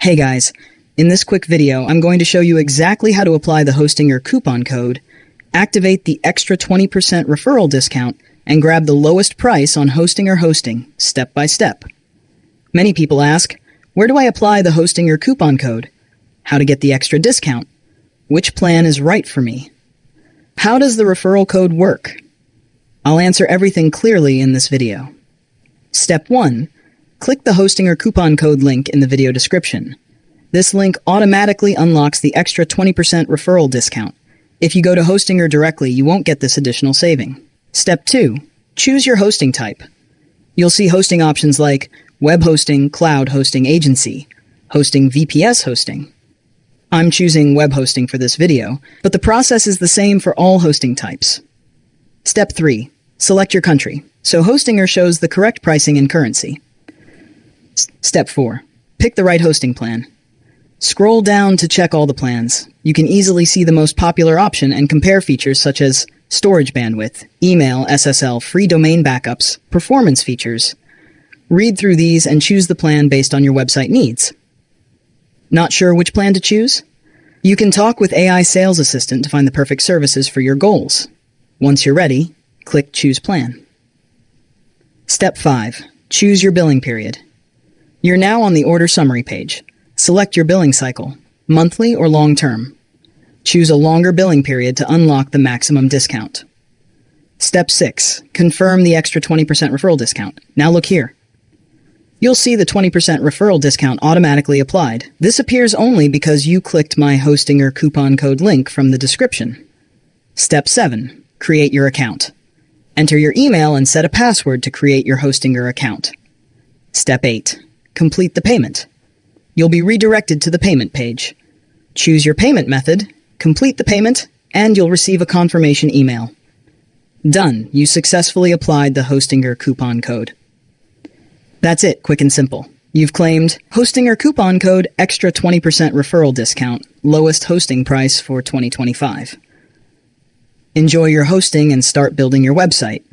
Hey guys, in this quick video, I'm going to show you exactly how to apply the Hostinger coupon code, activate the extra 20% referral discount, and grab the lowest price on Hostinger Hosting, step by step. Many people ask, where do I apply the Hostinger coupon code? How to get the extra discount? Which plan is right for me? How does the referral code work? I'll answer everything clearly in this video. Step 1. Click the Hostinger coupon code link in the video description. This link automatically unlocks the extra 20% referral discount. If you go to Hostinger directly, you won't get this additional saving. Step 2. Choose your hosting type. You'll see hosting options like web hosting, cloud hosting agency, hosting VPS hosting. I'm choosing web hosting for this video, but the process is the same for all hosting types. Step 3. Select your country, so Hostinger shows the correct pricing and currency. Step 4. Pick the right hosting plan. Scroll down to check all the plans. You can easily see the most popular option and compare features such as storage bandwidth, email, SSL, free domain backups, performance features. Read through these and choose the plan based on your website needs. Not sure which plan to choose? You can talk with AI Sales Assistant to find the perfect services for your goals. Once you're ready, click Choose Plan. Step 5. Choose your billing period. You're now on the order summary page. Select your billing cycle, monthly or long-term. Choose a longer billing period to unlock the maximum discount. Step 6. Confirm the extra 20% referral discount. Now look here. You'll see the 20% referral discount automatically applied. This appears only because you clicked my Hostinger coupon code link from the description. Step 7. Create your account. Enter your email and set a password to create your Hostinger account. Step 8. Complete the payment. You'll be redirected to the payment page. Choose your payment method, complete the payment, and you'll receive a confirmation email. Done. You successfully applied the Hostinger coupon code. That's it, quick and simple. You've claimed Hostinger coupon code extra 20% referral discount, lowest hosting price for 2025. Enjoy your hosting and start building your website.